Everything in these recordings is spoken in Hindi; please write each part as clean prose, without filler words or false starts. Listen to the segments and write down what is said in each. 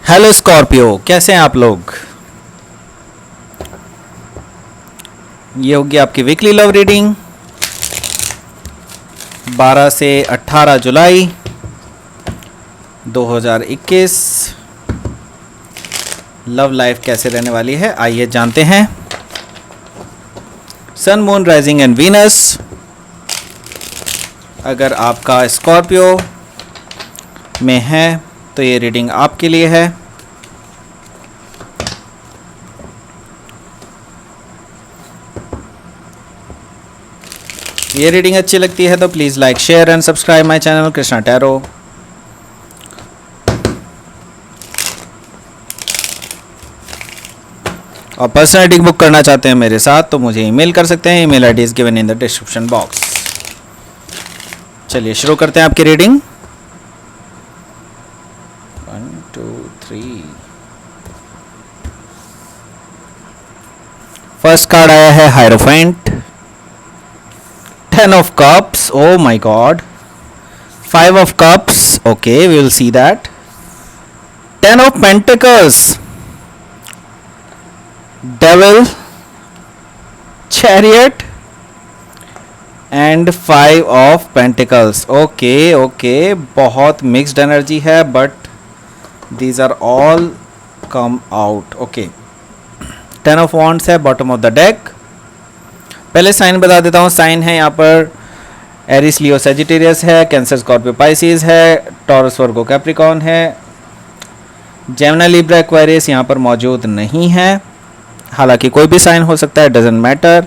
हेलो स्कॉर्पियो, कैसे हैं आप लोग। ये होगी आपकी वीकली लव रीडिंग 12 से 18 जुलाई 2021। लव लाइफ कैसे रहने वाली है, आइए जानते हैं। सन, मून, राइजिंग एंड वीनस। अगर आपका स्कॉर्पियो में है तो ये रीडिंग आपके लिए है। ये रीडिंग अच्छी लगती है तो please like, share and subscribe my channel Krishna tarot. और पर्सनल रीडिंग बुक करना चाहते हैं मेरे साथ तो मुझे ईमेल कर सकते हैं। Email ID is given in the description box. चलिए शुरू करते हैं आपकी रीडिंग। 1 2 3। फर्स्ट कार्ड आया है hierophant, 10 of cups, oh my god, 5 of cups, okay, we will see that. 10 of pentacles, devil, chariot and 5 of pentacles, okay, बहुत mixed energy है but these are all come out, okay. 10 of wands है bottom of the deck। पहले साइन बता देता हूँ। साइन है यहाँ पर एरिस, लियो, सेजिटेरियस है, कैंसर, स्कॉर्पियो, पाइसिस है, टॉरस, वर्गो, कैप्रिकॉर्न है, जेमिनी, लिब्रा, एक्वेरियस यहाँ पर मौजूद नहीं है। हालांकि कोई भी साइन हो सकता है, डजेंट मैटर।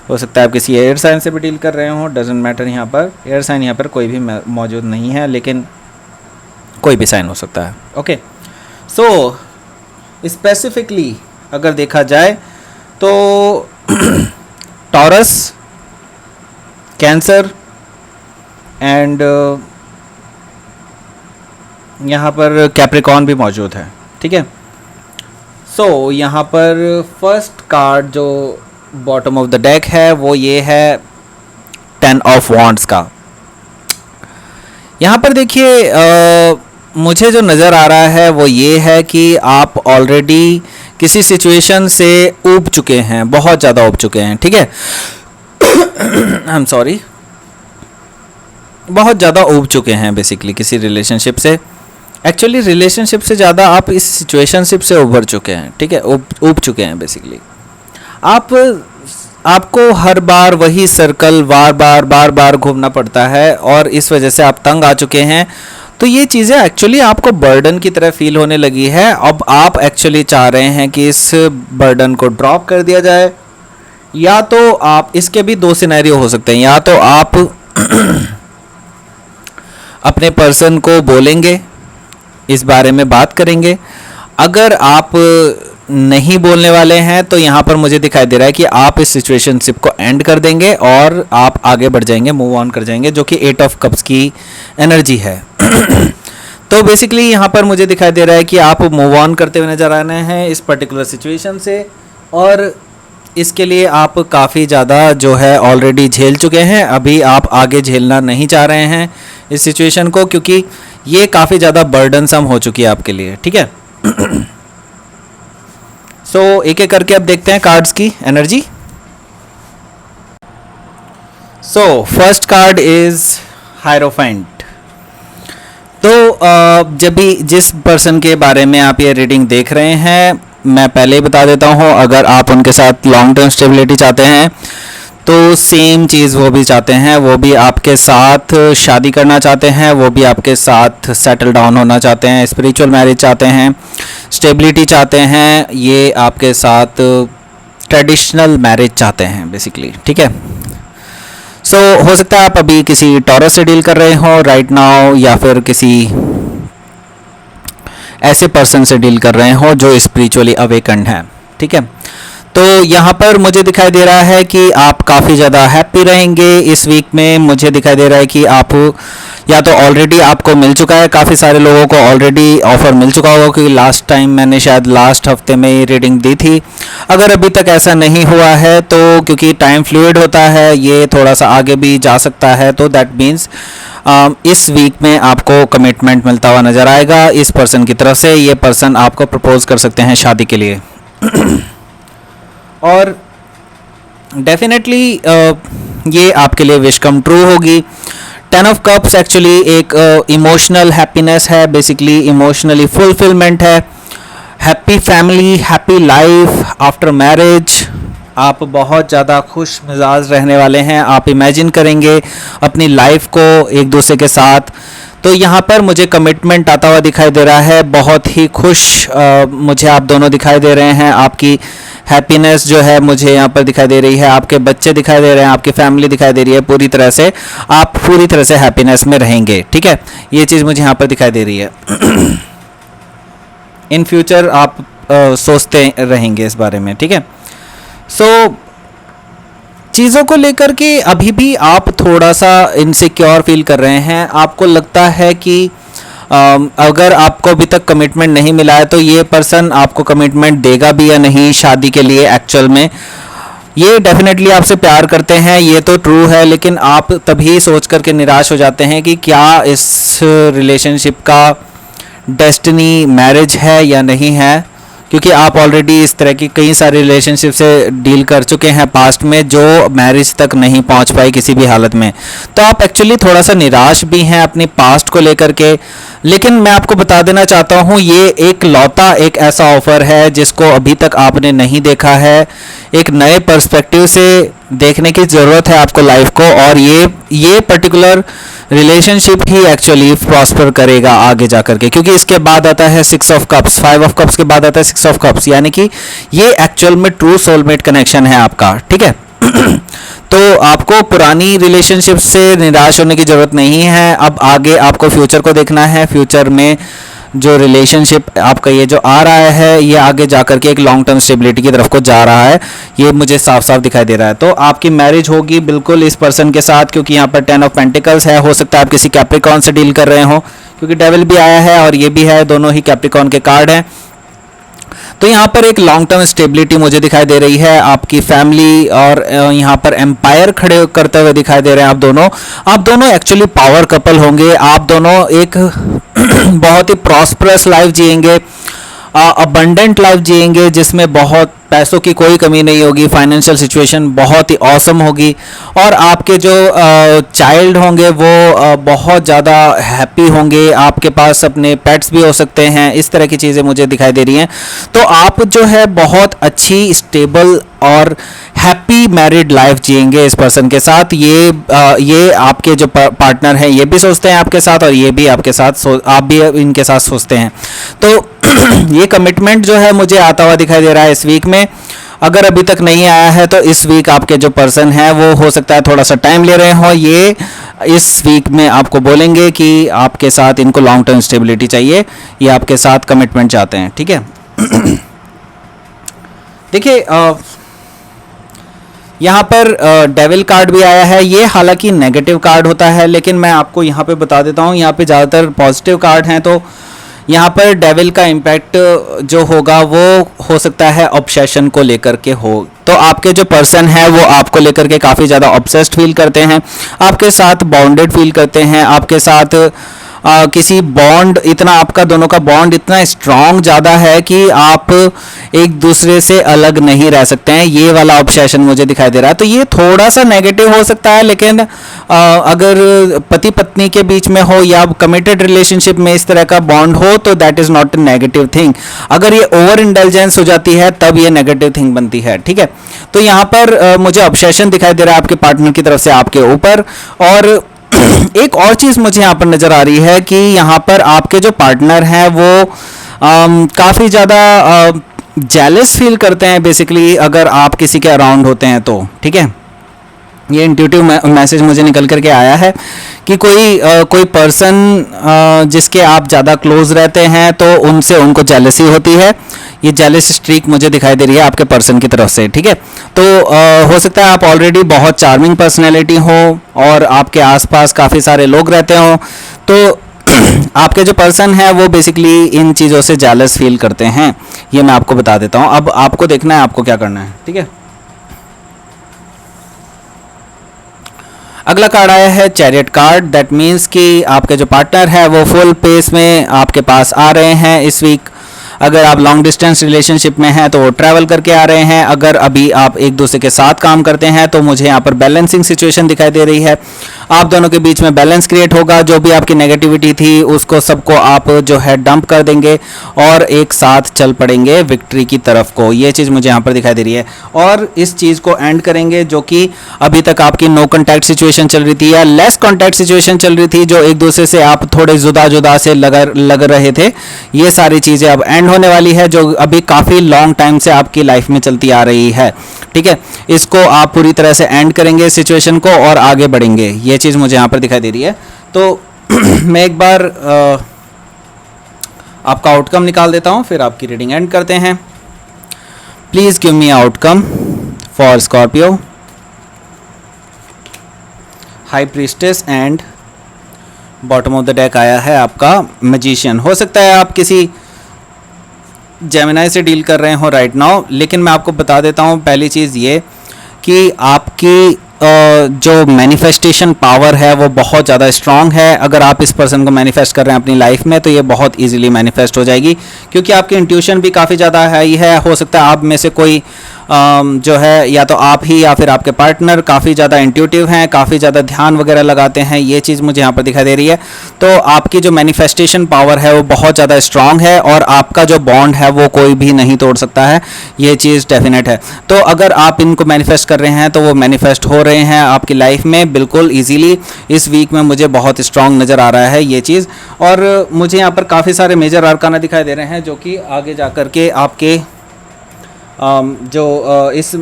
हो सकता है आप किसी एयर साइन से भी डील कर रहे हो, डजेंट मैटर। यहाँ पर एयर साइन यहाँ पर कोई भी मौजूद नहीं है, लेकिन कोई भी साइन हो सकता है। ओके, सो स्पेसिफिकली अगर देखा जाए तो टॉरस, कैंसर एंड यहाँ पर कैप्रिकॉर्न भी मौजूद है। ठीक है, सो यहाँ पर फर्स्ट कार्ड जो बॉटम ऑफ द डेक है वो ये है 10 ऑफ वॉन्ड्स का। यहाँ पर देखिए मुझे जो नज़र आ रहा है वो ये है कि आप ऑलरेडी किसी सिचुएशन से ऊब चुके हैं, बहुत ज़्यादा ऊब चुके हैं। ठीक है, आई एम सॉरी, बहुत ज़्यादा ऊब चुके हैं बेसिकली किसी रिलेशनशिप से। एक्चुअली रिलेशनशिप से ज़्यादा आप इस सिचुएशनशिप से उभर चुके हैं। ठीक है, ऊब चुके हैं बेसिकली। आपको हर बार वही सर्कल बार बार घूमना पड़ता है और इस वजह से आप तंग आ चुके हैं। तो ये चीज़ें एक्चुअली आपको बर्डन की तरह फील होने लगी है। अब आप एक्चुअली चाह रहे हैं कि इस बर्डन को ड्रॉप कर दिया जाए, या तो आप, इसके भी दो सिनेरियो हो सकते हैं। या तो आप अपने पर्सन को बोलेंगे, इस बारे में बात करेंगे। अगर आप नहीं बोलने वाले हैं तो यहाँ पर मुझे दिखाई दे रहा है कि आप इस सिचुएशनशिप को एंड कर देंगे और आप आगे बढ़ जाएंगे, मूव ऑन कर जाएंगे, जो कि 8 ऑफ कप्स की एनर्जी है। तो बेसिकली यहाँ पर मुझे दिखाई दे रहा है कि आप मूव ऑन करते हुए नजर आ रहे हैं इस पर्टिकुलर सिचुएशन से, और इसके लिए आप काफ़ी ज़्यादा जो है ऑलरेडी झेल चुके हैं। अभी आप आगे झेलना नहीं चाह रहे हैं इस सिचुएशन को, क्योंकि ये काफ़ी ज़्यादा बर्डनसम हो चुकी है आपके लिए। ठीक है, सो एक एक करके अब देखते हैं कार्ड्स की energy. So first card is hierophant. तो जब भी जिस पर्सन के बारे में आप ये रीडिंग देख रहे हैं, मैं पहले ही बता देता हूँ, अगर आप उनके साथ लॉन्ग टर्म स्टेबिलिटी चाहते हैं तो सेम चीज़ वो भी चाहते हैं। वो भी आपके साथ शादी करना चाहते हैं, वो भी आपके साथ सेटल डाउन होना चाहते हैं, स्पिरिचुअल मैरिज चाहते हैं, स्टेबिलिटी चाहते हैं, ये आपके साथ ट्रेडिशनल मैरिज चाहते हैं बेसिकली। ठीक है, सो हो सकता है आप अभी किसी टॉरस से डील कर रहे हो राइट नाउ, या फिर किसी ऐसे पर्सन से डील कर रहे हो जो स्पिरिचुअली अवेकन्ड है। ठीक है, तो यहाँ पर मुझे दिखाई दे रहा है कि आप काफ़ी ज़्यादा हैप्पी रहेंगे इस वीक में। मुझे दिखाई दे रहा है कि आप या तो ऑलरेडी आपको मिल चुका है, काफ़ी सारे लोगों को ऑलरेडी ऑफ़र मिल चुका होगा, क्योंकि लास्ट टाइम मैंने शायद लास्ट हफ्ते में ये रीडिंग दी थी। अगर अभी तक ऐसा नहीं हुआ है तो क्योंकि टाइम फ्लूइड होता है, ये थोड़ा सा आगे भी जा सकता है, तो दैट मीन्स इस वीक में आपको कमिटमेंट मिलता हुआ नज़र आएगा इस पर्सन की तरफ से। ये पर्सन आपको प्रपोज कर सकते हैं शादी के लिए और डेफिनेटली ये आपके लिए विश कम ट्रू होगी। 10 ऑफ कप्स एक्चुअली एक इमोशनल हैप्पीनेस है, बेसिकली इमोशनली फुलफिलमेंट है, happy family, happy life after marriage. आप बहुत ज़्यादा खुश मिजाज रहने वाले हैं, आप इमेजिन करेंगे अपनी लाइफ को एक दूसरे के साथ। तो यहाँ पर मुझे कमिटमेंट आता हुआ दिखाई दे रहा है, बहुत ही खुश मुझे आप दोनों दिखाई दे रहे हैं। आपकी हैप्पीनेस जो है मुझे यहाँ पर दिखाई दे रही है, आपके बच्चे दिखाई दे रहे हैं, आपकी फैमिली दिखाई दे रही है, पूरी तरह से आप पूरी तरह से हैप्पीनेस में रहेंगे, ठीक है। ये चीज़ मुझे यहाँ पर दिखाई दे रही है इन फ्यूचर आप सोचते रहेंगे इस बारे में, ठीक है। सो चीज़ों को लेकर के अभी भी आप थोड़ा सा इनसिक्योर फील कर रहे हैं। आपको लगता है कि अगर आपको अभी तक कमिटमेंट नहीं मिला है तो ये पर्सन आपको कमिटमेंट देगा भी या नहीं शादी के लिए। एक्चुअल में ये डेफिनेटली आपसे प्यार करते हैं, ये तो ट्रू है, लेकिन आप तभी सोच करके निराश हो जाते हैं कि क्या इस रिलेशनशिप का डेस्टिनी मैरिज है या नहीं है, क्योंकि आप ऑलरेडी इस तरह की कई सारे रिलेशनशिप से डील कर चुके हैं पास्ट में जो मैरिज तक नहीं पहुंच पाई किसी भी हालत में। तो आप एक्चुअली थोड़ा सा निराश भी हैं अपनी पास्ट को लेकर के। लेकिन मैं आपको बता देना चाहता हूं ये एक लौता एक ऐसा ऑफ़र है जिसको अभी तक आपने नहीं देखा है। एक नए पर्सपेक्टिव से देखने की ज़रूरत है आपको लाइफ को, और ये पर्टिकुलर रिलेशनशिप ही एक्चुअली प्रॉस्पर करेगा आगे जा करके, क्योंकि इसके बाद आता है 6 ऑफ कप्स, 5 ऑफ कप्स के बाद आता है 6 ऑफ कप्स, यानी कि ये एक्चुअल में ट्रू सोलमेट कनेक्शन है आपका, ठीक है। तो आपको पुरानी रिलेशनशिप से निराश होने की ज़रूरत नहीं है। अब आगे आपको फ्यूचर को देखना है। फ्यूचर में जो रिलेशनशिप आपका ये जो आ रहा है ये आगे जा कर के एक लॉन्ग टर्म स्टेबिलिटी की तरफ को जा रहा है, ये मुझे साफ साफ दिखाई दे रहा है। तो आपकी मैरिज होगी बिल्कुल इस पर्सन के साथ, क्योंकि यहाँ पर 10 ऑफ पेंटिकल्स है। हो सकता है आप किसी कैप्रिकॉन से डील कर रहे हो, क्योंकि डेविल भी आया है और ये भी है, दोनों ही कैप्रिकॉन के कार्ड हैं। तो यहाँ पर एक लॉन्ग टर्म स्टेबिलिटी मुझे दिखाई दे रही है। आपकी फैमिली और यहाँ पर एम्पायर खड़े करते हुए दिखाई दे रहे हैं। आप दोनों एक्चुअली पावर कपल होंगे। आप दोनों एक बहुत ही प्रॉस्परस लाइफ जिएंगे, अबंडेंट लाइफ जिएंगे, जिसमें बहुत पैसों की कोई कमी नहीं होगी, फाइनेंशियल सिचुएशन बहुत ही ऑसम होगी, और आपके जो चाइल्ड होंगे वो बहुत ज़्यादा हैप्पी होंगे। आपके पास अपने पेट्स भी हो सकते हैं। इस तरह की चीज़ें मुझे दिखाई दे रही हैं। तो आप जो है बहुत अच्छी स्टेबल और हैप्पी मैरिड लाइफ जिएंगे इस पर्सन के साथ। ये आपके जो पार्टनर हैं ये भी सोचते हैं आपके साथ, और ये भी आपके साथ आप भी इनके साथ सोचते हैं। तो ये कमिटमेंट जो है मुझे आता हुआ दिखाई दे रहा है इस वीक में। अगर अभी तक नहीं आया है तो इस वीक आपके जो पर्सन है वो हो सकता है थोड़ा सा टाइम ले रहे हो। ये इस वीक में आपको बोलेंगे कि आपके साथ इनको लॉन्ग टर्म स्टेबिलिटी चाहिए, ये आपके साथ कमिटमेंट चाहते हैं, ठीक है। देखिए यहाँ पर डेविल कार्ड भी आया है। ये हालांकि नेगेटिव कार्ड होता है, लेकिन मैं आपको यहाँ पे बता देता हूँ, यहाँ पे ज़्यादातर पॉजिटिव कार्ड हैं। तो यहाँ पर डेविल का इम्पैक्ट जो होगा वो हो सकता है ऑब्सेशन को लेकर के हो। तो आपके जो पर्सन है वो आपको लेकर के काफ़ी ज़्यादा ऑब्सेस्ड फील करते हैं, आपके साथ बॉन्डेड फील करते हैं, आपके साथ किसी बॉन्ड, इतना आपका दोनों का बॉन्ड इतना स्ट्रॉन्ग ज़्यादा है कि आप एक दूसरे से अलग नहीं रह सकते हैं। ये वाला ऑब्सेशन मुझे दिखाई दे रहा है। तो ये थोड़ा सा नेगेटिव हो सकता है, लेकिन अगर पति पत्नी के बीच में हो या कमिटेड रिलेशनशिप में इस तरह का बॉन्ड हो तो that is not a negative thing. अगर ये ओवर इंटेलिजेंस हो जाती है तब ये नेगेटिव थिंग बनती है, ठीक है। तो यहाँ पर मुझे ऑब्सेशन दिखाई दे रहा है आपके पार्टनर की तरफ से आपके ऊपर। और एक और चीज़ मुझे यहाँ पर नज़र आ रही है कि यहाँ पर आपके जो पार्टनर हैं वो काफ़ी ज़्यादा जेलस फील करते हैं बेसिकली, अगर आप किसी के अराउंड होते हैं तो, ठीक है। ये इंट्यूटिव मैसेज मुझे निकल करके आया है कि कोई पर्सन जिसके आप ज़्यादा क्लोज रहते हैं तो उनसे उनको जेलसी होती है। ये जेलस स्ट्रीक मुझे दिखाई दे रही है आपके पर्सन की तरफ से, ठीक है। तो हो सकता है आप ऑलरेडी बहुत चार्मिंग पर्सनैलिटी हो और आपके आसपास काफ़ी सारे लोग रहते हो, तो आपके जो पर्सन है वो बेसिकली इन चीज़ों से जेलस फील करते हैं। ये मैं आपको बता देता हूँ। अब आपको देखना है आपको क्या करना है, ठीक है। अगला कार्ड आया है चैरियट कार्ड। दैट मीन्स कि आपके जो पार्टनर है वो फुल पेस में आपके पास आ रहे हैं इस वीक। अगर आप लॉन्ग डिस्टेंस रिलेशनशिप में हैं तो वो ट्रैवल करके आ रहे हैं। अगर अभी आप एक दूसरे के साथ काम करते हैं तो मुझे यहाँ पर बैलेंसिंग सिचुएशन दिखाई दे रही है। आप दोनों के बीच में बैलेंस क्रिएट होगा। जो भी आपकी नेगेटिविटी थी उसको सबको आप जो है डंप कर देंगे और एक साथ चल पड़ेंगे विक्ट्री की तरफ को। ये चीज़ मुझे यहाँ पर दिखाई दे रही है। और इस चीज़ को एंड करेंगे जो कि अभी तक आपकी नो कॉन्टैक्ट सिचुएशन चल रही थी या लेस कॉन्टैक्ट सिचुएशन चल रही थी, जो एक दूसरे से आप थोड़े जुदा जुदा से लग रहे थे। ये सारी चीज़ें अब एंड होने वाली है जो अभी काफ़ी लॉन्ग टाइम से आपकी लाइफ में चलती आ रही है। ठीक है, इसको आप पूरी तरह से एंड करेंगे सिचुएशन को और आगे बढ़ेंगे। ये चीज़ मुझे यहाँ पर दिखाई दे रही है। तो मैं एक बार आपका आउटकम निकाल देता हूँ, फिर आपकी रीडिंग एंड करते हैं। Please give me outcome for Scorpio, high priestess and bottom of the deck आया है आपका मैजिशियन। हो सकता है आप किसी जेमिनाई से डील कर रहे हो राइट नाउ, लेकिन मैं आपको बता देता हूँ पहली चीज़ ये कि आपकी जो मैनिफेस्टेशन पावर है वो बहुत ज़्यादा स्ट्रांग है। अगर आप इस पर्सन को मैनिफेस्ट कर रहे हैं अपनी लाइफ में तो ये बहुत इजीली मैनिफेस्ट हो जाएगी, क्योंकि आपकी इंट्यूशन भी काफ़ी ज़्यादा हाई है। हो सकता है आप में से कोई जो है या तो आप ही या फिर आपके पार्टनर काफ़ी ज़्यादा इंट्यूटिव हैं, काफ़ी ज़्यादा ध्यान वगैरह लगाते हैं। ये चीज़ मुझे यहाँ पर दिखाई दे रही है। तो आपकी जो मैनिफेस्टेशन पावर है वो बहुत ज़्यादा स्ट्रांग है और आपका जो बॉन्ड है वो कोई भी नहीं तोड़ सकता है। ये चीज़ डेफिनेट है। तो अगर आप इनको मैनिफेस्ट कर रहे हैं तो वो मैनिफेस्ट हो रहे हैं आपकी लाइफ में बिल्कुल ईजीली। इस वीक में मुझे बहुत स्ट्रांग नज़र आ रहा है ये चीज़। और मुझे यहाँ पर काफ़ी सारे मेजर आर्काना दिखाई दे रहे हैं जो कि आगे जा कर के आपके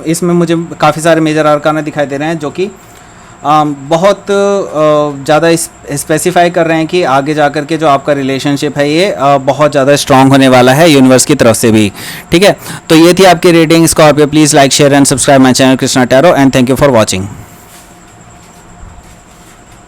इसमें मुझे काफ़ी सारे मेजर आर्काना दिखाई दे रहे हैं जो कि बहुत ज़्यादा स्पेसिफाई कर रहे हैं कि आगे जा कर के जो आपका रिलेशनशिप है ये बहुत ज़्यादा स्ट्रांग होने वाला है यूनिवर्स की तरफ से भी। ठीक है, तो ये थी आपकी reading Scorpio. Please like share and subscribe my channel Krishna tarot and thank you for watching.